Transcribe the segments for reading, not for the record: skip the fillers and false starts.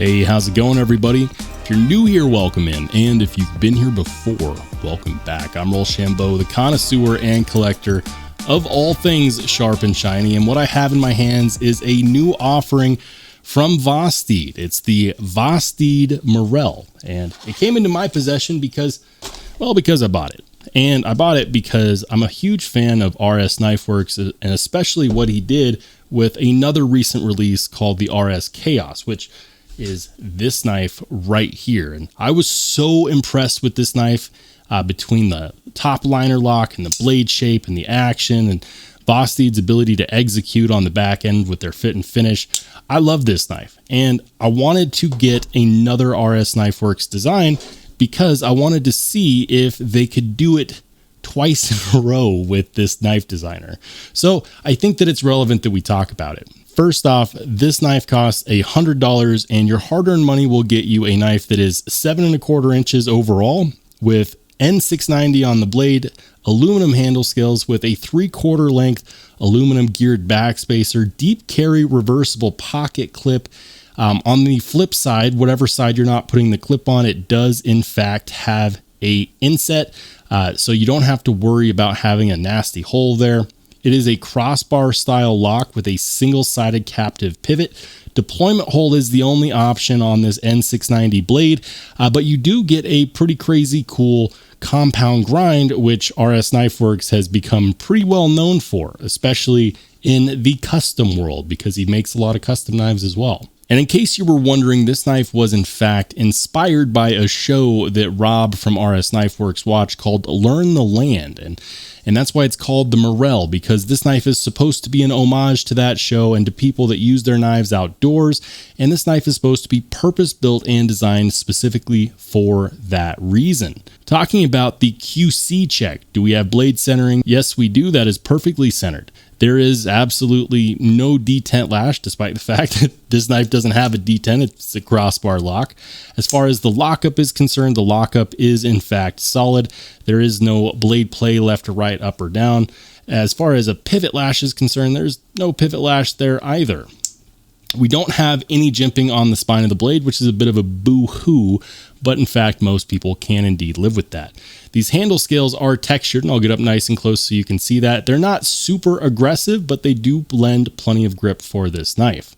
Hey, how's it going, everybody? If you're new here, welcome in. And if you've been here before, welcome back. I'm Rollshambo, the connoisseur and collector of all things sharp and shiny. And what I have in my hands is a new offering from Vosteed. It's the Vosteed Morel. And it came into my possession because I bought it. And I bought it because I'm a huge fan of RS Knifeworks, and especially what he did with another recent release called the RS Chaos, which is this knife right here. And I was so impressed with this knife between the top liner lock and the blade shape and the action and Vosteed's ability to execute on the back end with their fit and finish. I love this knife, and I wanted to get another RS Knifeworks design because I wanted to see if they could do it twice in a row with this knife designer. So I think that it's relevant that we talk about it. First off, this knife costs $100, and your hard-earned money will get you a knife that is 7¼ inches overall with N690 on the blade, aluminum handle scales with a 3/4 length aluminum geared backspacer, deep carry reversible pocket clip. On the flip side, whatever side you're not putting the clip on, it does in fact have a inset, so you don't have to worry about having a nasty hole there. It is a crossbar style lock with a single-sided captive pivot. Deployment hole is the only option on this N690 blade, but you do get a pretty crazy cool compound grind, which RS Knifeworks has become pretty well known for, especially in the custom world, because he makes a lot of custom knives as well. And in case you were wondering, this knife was in fact inspired by a show that Rob from RS Knifeworks watched called Learn the Land. And that's why it's called the Morel, because this knife is supposed to be an homage to that show and to people that use their knives outdoors. And this knife is supposed to be purpose-built and designed specifically for that reason. Talking about the QC check, do we have blade centering? Yes, we do. That is perfectly centered. There is absolutely no detent lash, despite the fact that this knife doesn't have a detent. It's a crossbar lock. As far as the lockup is concerned, the lockup is in fact solid. There is no blade play left or right, up or down. As far as a pivot lash is concerned, there's no pivot lash there either. We don't have any jimping on the spine of the blade, which is a bit of a boo-hoo, but in fact, most people can indeed live with that. These handle scales are textured, and I'll get up nice and close so you can see that. They're not super aggressive, but they do blend plenty of grip for this knife.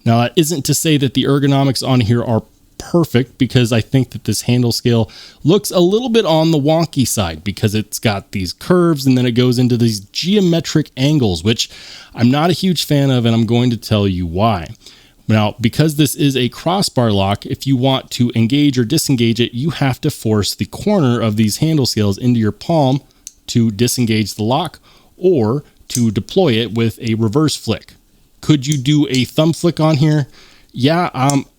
Now, that isn't to say that the ergonomics on here are perfect, because I think that this handle scale looks a little bit on the wonky side because it's got these curves and then it goes into these geometric angles, which I'm not a huge fan of, and I'm going to tell you why. Now, because this is a crossbar lock, if you want to engage or disengage it, you have to force the corner of these handle scales into your palm to disengage the lock or to deploy it with a reverse flick. Could you do a thumb flick on here? Yeah,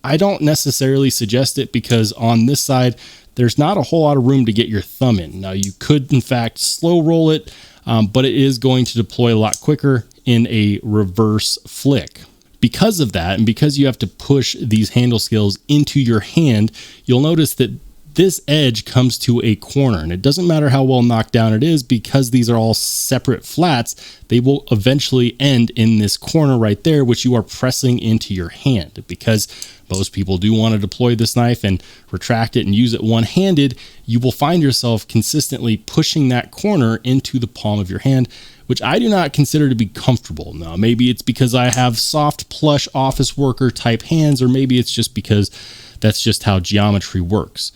I don't necessarily suggest it, because on this side, there's not a whole lot of room to get your thumb in. Now, you could, in fact, slow roll it, but it is going to deploy a lot quicker in a reverse flick. Because of that, and because you have to push these handle scales into your hand, you'll notice that this edge comes to a corner, and it doesn't matter how well knocked down it is, because these are all separate flats, they will eventually end in this corner right there, which you are pressing into your hand. Because most people do want to deploy this knife and retract it and use it one-handed, you will find yourself consistently pushing that corner into the palm of your hand, which I do not consider to be comfortable. Now, maybe it's because I have soft, plush office worker type hands, or maybe it's just because that's just how geometry works.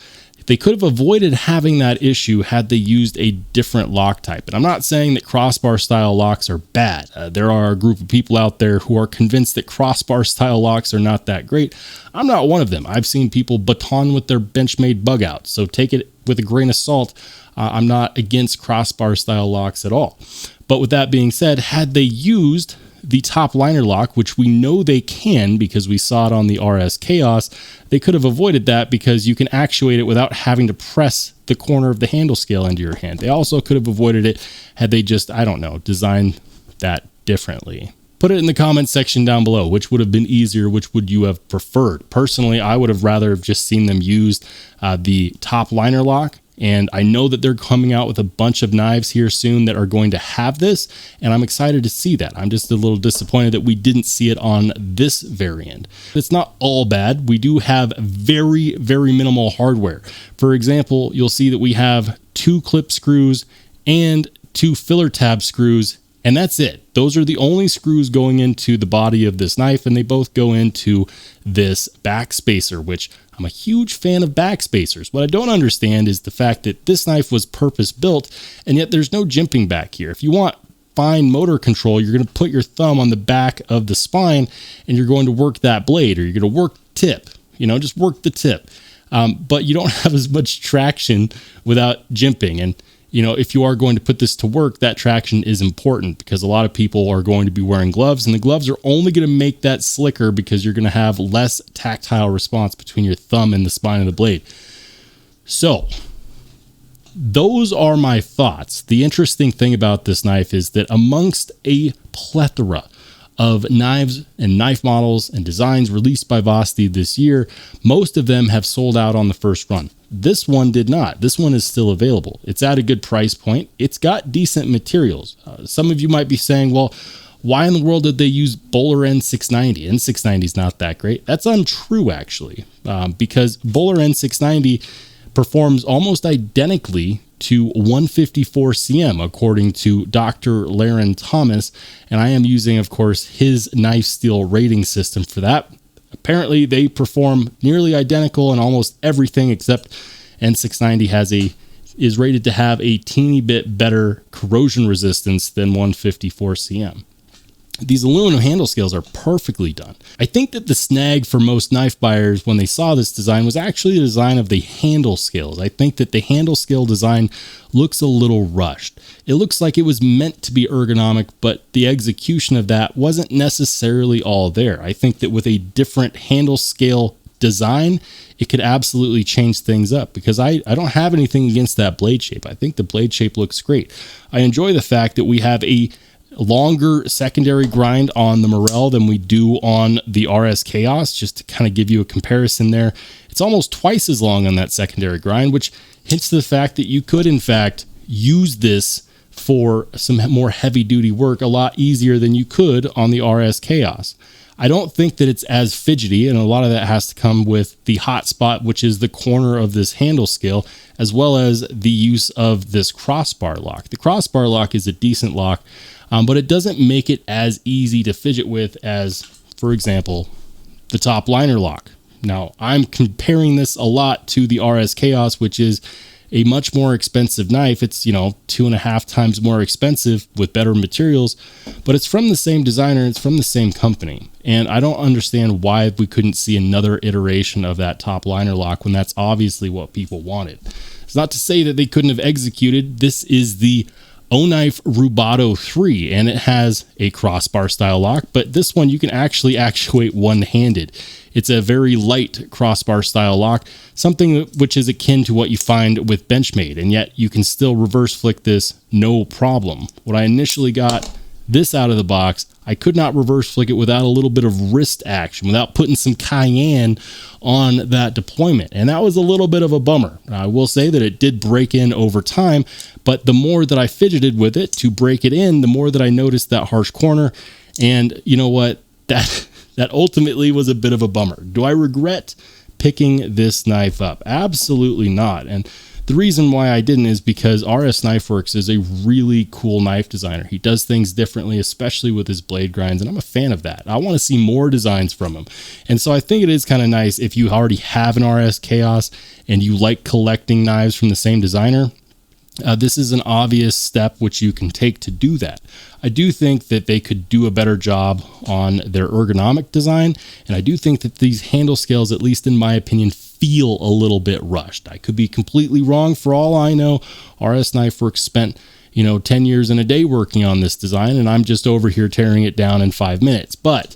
They could have avoided having that issue had they used a different lock type. And I'm not saying that crossbar style locks are bad. There are a group of people out there who are convinced that crossbar style locks are not that great. I'm not one of them. I've seen people baton with their Benchmade bug out, so take it with a grain of salt. I'm not against crossbar style locks at all. But with that being said, had they used the top liner lock, which we know they can because we saw it on the RS Chaos, they could have avoided that because you can actuate it without having to press the corner of the handle scale into your hand. They also could have avoided it had they just, I don't know, designed that differently. Put it in the comments section down below. Which would have been easier? Which would you have preferred? Personally, I would have rather have just seen them use the top liner lock And I know that they're coming out with a bunch of knives here soon that are going to have this, and I'm excited to see that. I'm just a little disappointed that we didn't see it on this variant. It's not all bad. We do have very, very minimal hardware. For example, you'll see that we have 2 clip screws and 2 filler tab screws, and that's it. Those are the only screws going into the body of this knife, and they both go into this backspacer, which I'm a huge fan of backspacers. What I don't understand is the fact that this knife was purpose built, and yet there's no jimping back here. If you want fine motor control, you're going to put your thumb on the back of the spine, and you're going to work that blade, or you're going to work tip, just work the tip. But you don't have as much traction without jimping. And if you are going to put this to work, that traction is important because a lot of people are going to be wearing gloves, and the gloves are only going to make that slicker because you're going to have less tactile response between your thumb and the spine of the blade. So those are my thoughts. The interesting thing about this knife is that amongst a plethora of knives and knife models and designs released by Vosteed this year, most of them have sold out on the first run. This one did not. This one is still available. It's at a good price point. It's got decent materials. Some of you might be saying, well, why in the world did they use Bowler N690? N690 is not that great. That's untrue, actually, because Bowler N690 performs almost identically to 154 cm, according to Dr. Laren Thomas, and I am using, of course, his knife steel rating system for that. Apparently, they perform nearly identical in almost everything except N690 is rated to have a teeny bit better corrosion resistance than 154 cm. These aluminum handle scales are perfectly done. I think that the snag for most knife buyers when they saw this design was actually the design of the handle scales. I think that the handle scale design looks a little rushed. It looks like it was meant to be ergonomic, but the execution of that wasn't necessarily all there. I think that with a different handle scale design, it could absolutely change things up because I don't have anything against that blade shape. I think the blade shape looks great. I enjoy the fact that we have a longer secondary grind on the Morel than we do on the RS Chaos, just to kind of give you a comparison there. It's almost twice as long on that secondary grind, which hints to the fact that you could in fact use this for some more heavy duty work a lot easier than you could on the RS Chaos. I don't think that it's as fidgety, and a lot of that has to come with the hot spot, which is the corner of this handle scale, as well as the use of this crossbar lock. The crossbar lock is a decent lock, but it doesn't make it as easy to fidget with as, for example, the top liner lock. Now, I'm comparing this a lot to the RS Chaos, which is a much more expensive knife. It's, 2.5 times more expensive with better materials, but it's from the same designer. It's from the same company. And I don't understand why we couldn't see another iteration of that top liner lock when that's obviously what people wanted. It's not to say that they couldn't have executed. This is the O-Knife Rubato 3, and it has a crossbar style lock, but this one you can actually actuate one-handed. It's a very light crossbar style lock, something which is akin to what you find with Benchmade, and yet you can still reverse flick this no problem. When I initially got this out of the box, I could not reverse flick it without a little bit of wrist action, without putting some cayenne on that deployment. And that was a little bit of a bummer. I will say that it did break in over time, but the more that I fidgeted with it to break it in, the more that I noticed that harsh corner. And you know what? That ultimately was a bit of a bummer. Do I regret picking this knife up? Absolutely not. And the reason why I didn't is because RS Knife Works is a really cool knife designer. He does things differently, especially with his blade grinds, and I'm a fan of that. I want to see more designs from him. And so I think it is kind of nice if you already have an RS Chaos and you like collecting knives from the same designer. This is an obvious step which you can take to do that. I do think that they could do a better job on their ergonomic design, and I do think that these handle scales, at least in my opinion, feel a little bit rushed. I could be completely wrong. For all I know, RS Knife Works spent 10 years and a day working on this design, and I'm just over here tearing it down in 5 minutes. But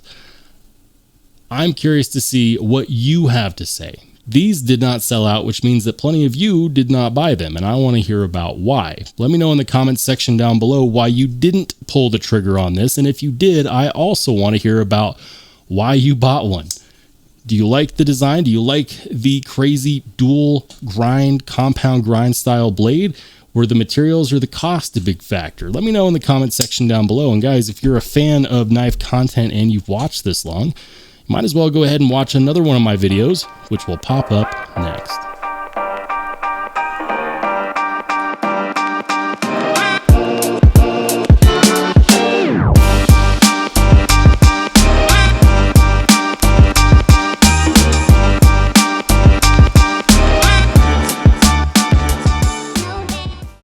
I'm curious to see what you have to say. These did not sell out, which means that plenty of you did not buy them, and I want to hear about why. Let me know in the comments section down below why you didn't pull the trigger on this, and if you did, I also want to hear about why you bought one. Do you like the design? Do you like the crazy dual grind, compound grind style blade? Were the materials or the cost a big factor? Let me know in the comment section down below. And guys, if you're a fan of knife content and you've watched this long, you might as well go ahead and watch another one of my videos, which will pop up next.